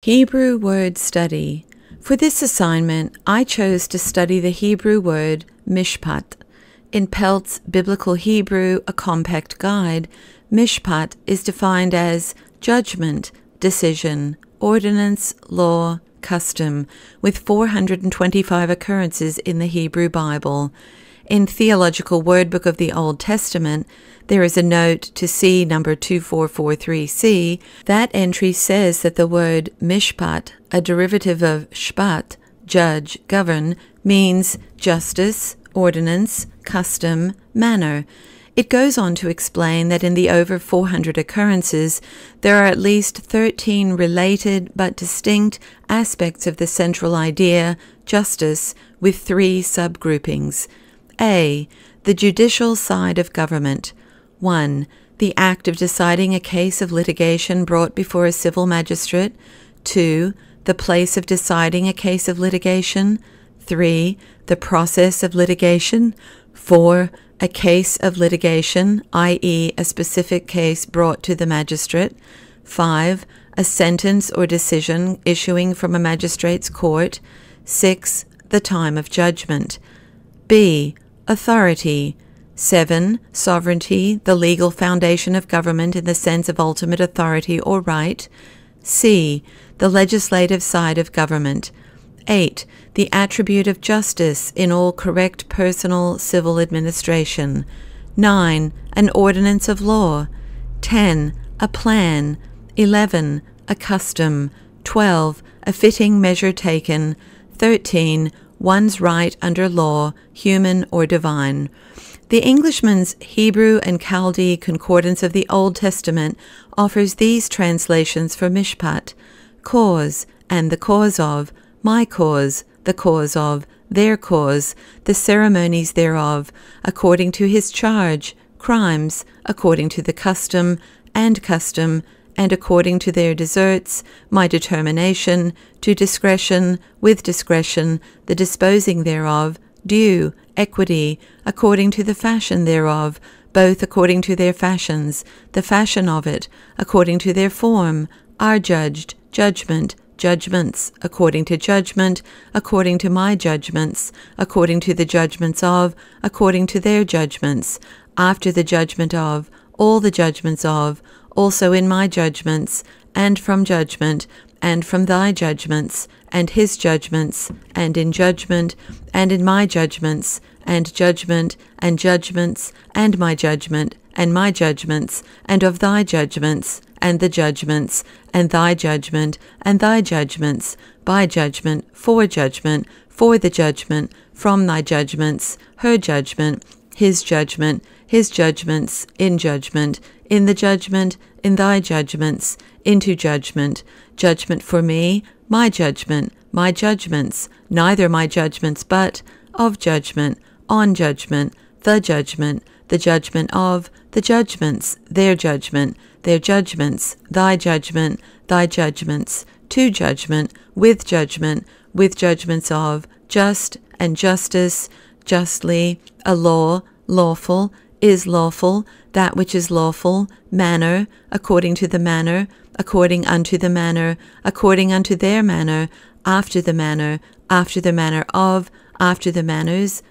Hebrew Word Study. For this assignment, I chose to study the Hebrew word mishpat. In Pelt's Biblical Hebrew, a compact guide, mishpat is defined as judgment, decision, ordinance, law, custom, with 425 occurrences in the Hebrew Bible. In Theological Word Book of the Old Testament, there is a note to C number 2443C. That entry says that the word mishpat, a derivative of shpat, judge, govern, means justice, ordinance, custom, manner. It goes on to explain that in the over 400 occurrences, there are at least 13 related but distinct aspects of the central idea, justice, with 3 subgroupings. A. The judicial side of government. 1. The act of deciding a case of litigation brought before a civil magistrate. 2. The place of deciding a case of litigation. 3. The process of litigation. 4. A case of litigation, i.e., a specific case brought to the magistrate. 5. A sentence or decision issuing from a magistrate's court. 6. The time of judgment. B. Authority. 7. Sovereignty, the legal foundation of government in the sense of ultimate authority or right. C. The legislative side of government. 8. The attribute of justice in all correct personal civil administration. 9. An ordinance of law. 10. A plan. 11. A custom. 12. A fitting measure taken. 13. One's right under law, human or divine. The Englishman's Hebrew and Chaldee Concordance of the Old Testament offers these translations for mishpat: cause and the cause of, my cause, the cause of, their cause, the ceremonies thereof, according to his charge, crimes, according to the custom, and according to their deserts, my determination, to discretion, with discretion, the disposing thereof, due, equity, according to the fashion thereof, both according to their fashions, the fashion of it, according to their form, are judged, judgment, judgments, according to judgment, according to my judgments, according to the judgments of, according to their judgments, after the judgment of, all the judgments of, also in my judgments, and from judgment, and from thy judgments, and his judgments, and in judgment, and in my judgments, and judgment, and judgments, and my judgment, and my judgments, and of thy judgments, and the judgments, and thy judgment, and thy judgments, by judgment, for the judgment, from thy judgments, her judgment, his judgments, in the judgment, in thy judgments, into judgment, judgment for me, my judgment, my judgments, neither my judgments but, of judgment, on judgment, the judgment of, the judgments, their judgments, thy judgments, to judgment, with judgments of, just and justice, justly, a law, lawful, is lawful, that which is lawful, manner, according to the manner, according unto the manner, according unto their manner, after the manner of, after the manners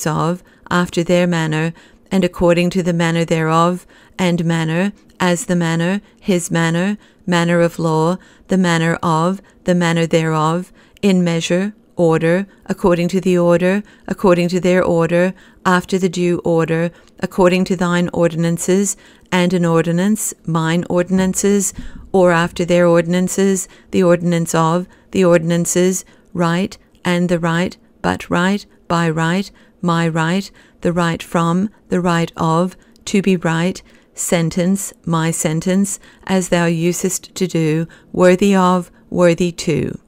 of, after their manner, and according to the manner thereof, and manner, as the manner, his manner, manner of law, the manner of, the manner thereof, in measure, order, according to the order, according to their order, after the due order, according to thine ordinances, and an ordinance, mine ordinances, or after their ordinances, the ordinance of, the ordinances, right, and the right, but right, by right, my right, the right from, the right of, to be right, sentence, my sentence, as thou usest to do, worthy of, worthy to.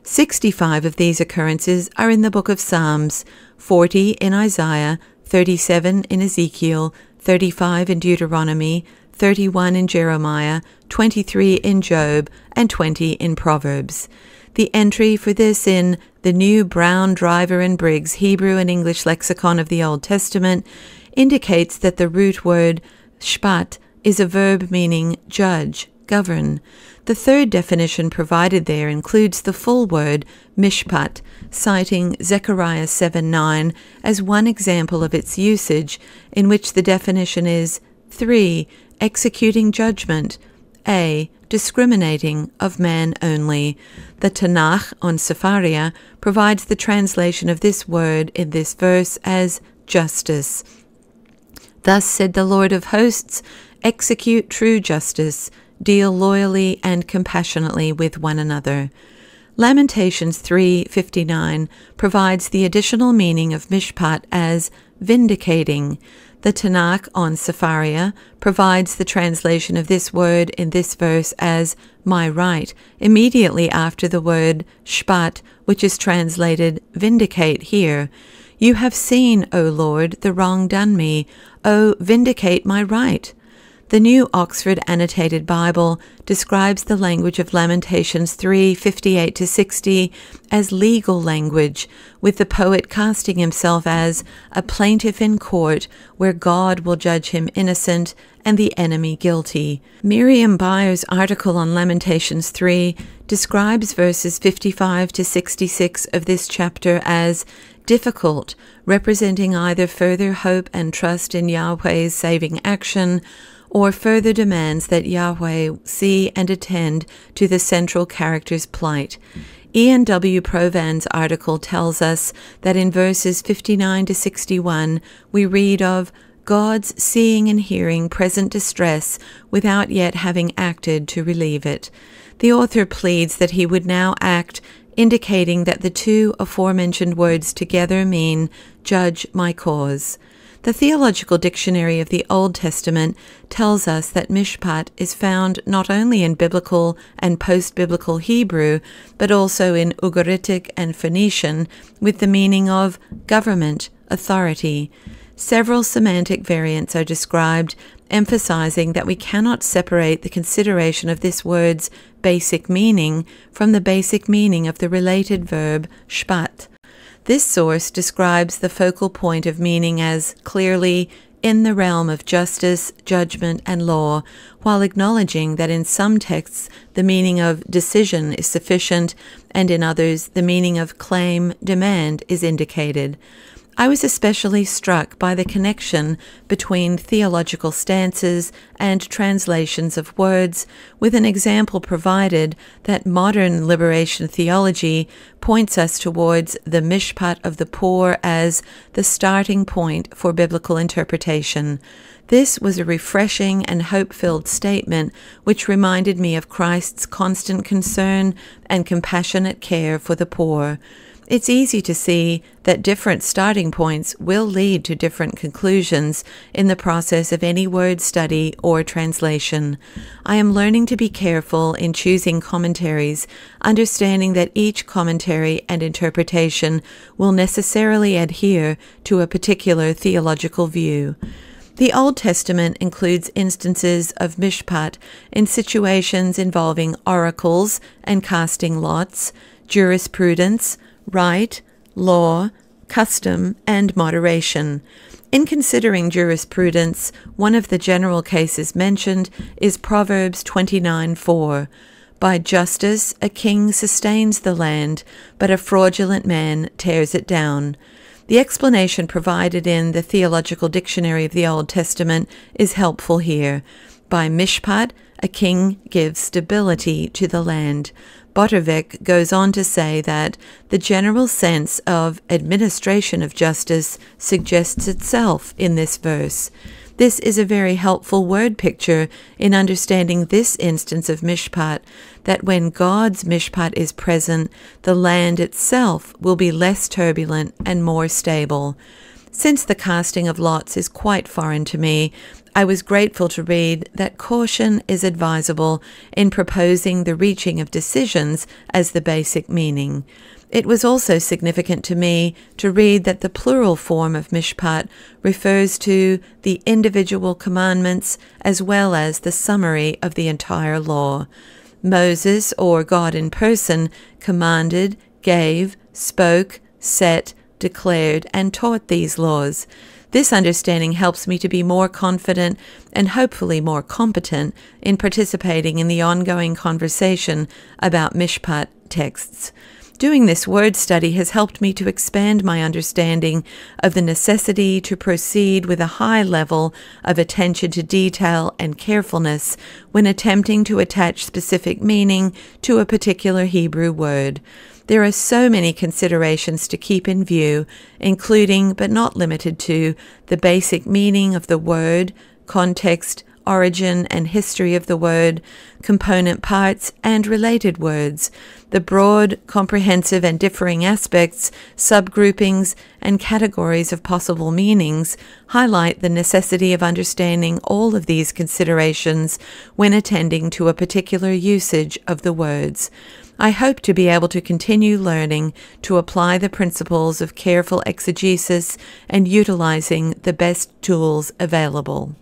65 of these occurrences are in the book of Psalms, 40 in Isaiah, 37 in Ezekiel, 35 in Deuteronomy, 31 in Jeremiah, 23 in Job, and 20 in Proverbs. The entry for this in the New Brown, Driver, and Briggs Hebrew and English Lexicon of the Old Testament indicates that the root word shpat is a verb meaning judge, govern. The third definition provided there includes the full word mishpat, citing Zechariah 7:9 as one example of its usage, in which the definition is 3. Executing judgment, a. Discriminating of man only. The Tanakh on Sepharia provides the translation of this word in this verse as justice. Thus said the Lord of hosts, execute true justice, deal loyally and compassionately with one another. Lamentations 3:59 provides the additional meaning of mishpat as vindicating. The Tanakh on Sepharia provides the translation of this word in this verse as my right, immediately after the word shpat, which is translated vindicate here. You have seen, O Lord, the wrong done me. O vindicate my right. The New Oxford Annotated Bible describes the language of Lamentations 3:58-60 as legal language, with the poet casting himself as a plaintiff in court where God will judge him innocent and the enemy guilty. Merriam-Byer's article on Lamentations 3 describes verses 55-66 of this chapter as difficult, representing either further hope and trust in Yahweh's saving action, or further demands that Yahweh see and attend to the central character's plight. Ian W. Provan's article tells us that in verses 59-61 we read of God's seeing and hearing present distress without yet having acted to relieve it. The author pleads that he would now act, indicating that the two aforementioned words together mean, judge my cause. The Theological Dictionary of the Old Testament tells us that mishpat is found not only in biblical and post-biblical Hebrew, but also in Ugaritic and Phoenician, with the meaning of government, authority. Several semantic variants are described, emphasizing that we cannot separate the consideration of this word's basic meaning from the basic meaning of the related verb shpat. This source describes the focal point of meaning as clearly in the realm of justice, judgment, and law, while acknowledging that in some texts the meaning of decision is sufficient, and in others the meaning of claim, demand is indicated. I was especially struck by the connection between theological stances and translations of words, with an example provided that modern liberation theology points us towards the mishpat of the poor as the starting point for biblical interpretation. This was a refreshing and hope-filled statement which reminded me of Christ's constant concern and compassionate care for the poor. It's easy to see that different starting points will lead to different conclusions in the process of any word study or translation. I am learning to be careful in choosing commentaries, understanding that each commentary and interpretation will necessarily adhere to a particular theological view. The Old Testament includes instances of mishpat in situations involving oracles and casting lots, jurisprudence, right, law, custom, and moderation. In considering jurisprudence, one of the general cases mentioned is Proverbs 29:4. By justice a king sustains the land, but a fraudulent man tears it down. The explanation provided in the Theological Dictionary of the Old Testament is helpful here. By mishpat, a king gives stability to the land. Bottervik goes on to say that the general sense of administration of justice suggests itself in this verse. This is a very helpful word picture in understanding this instance of mishpat, that when God's mishpat is present, the land itself will be less turbulent and more stable. Since the casting of lots is quite foreign to me, I was grateful to read that caution is advisable in proposing the reaching of decisions as the basic meaning. It was also significant to me to read that the plural form of mishpat refers to the individual commandments as well as the summary of the entire law. Moses, or God in person, commanded, gave, spoke, set, declared, and taught these laws. This understanding helps me to be more confident and hopefully more competent in participating in the ongoing conversation about mishpat texts. Doing this word study has helped me to expand my understanding of the necessity to proceed with a high level of attention to detail and carefulness when attempting to attach specific meaning to a particular Hebrew word. There are so many considerations to keep in view, including, but not limited to, the basic meaning of the word, context, origin and history of the word, component parts, and related words, the broad, comprehensive and differing aspects, subgroupings, and categories of possible meanings highlight the necessity of understanding all of these considerations when attending to a particular usage of the words. I hope to be able to continue learning to apply the principles of careful exegesis and utilizing the best tools available.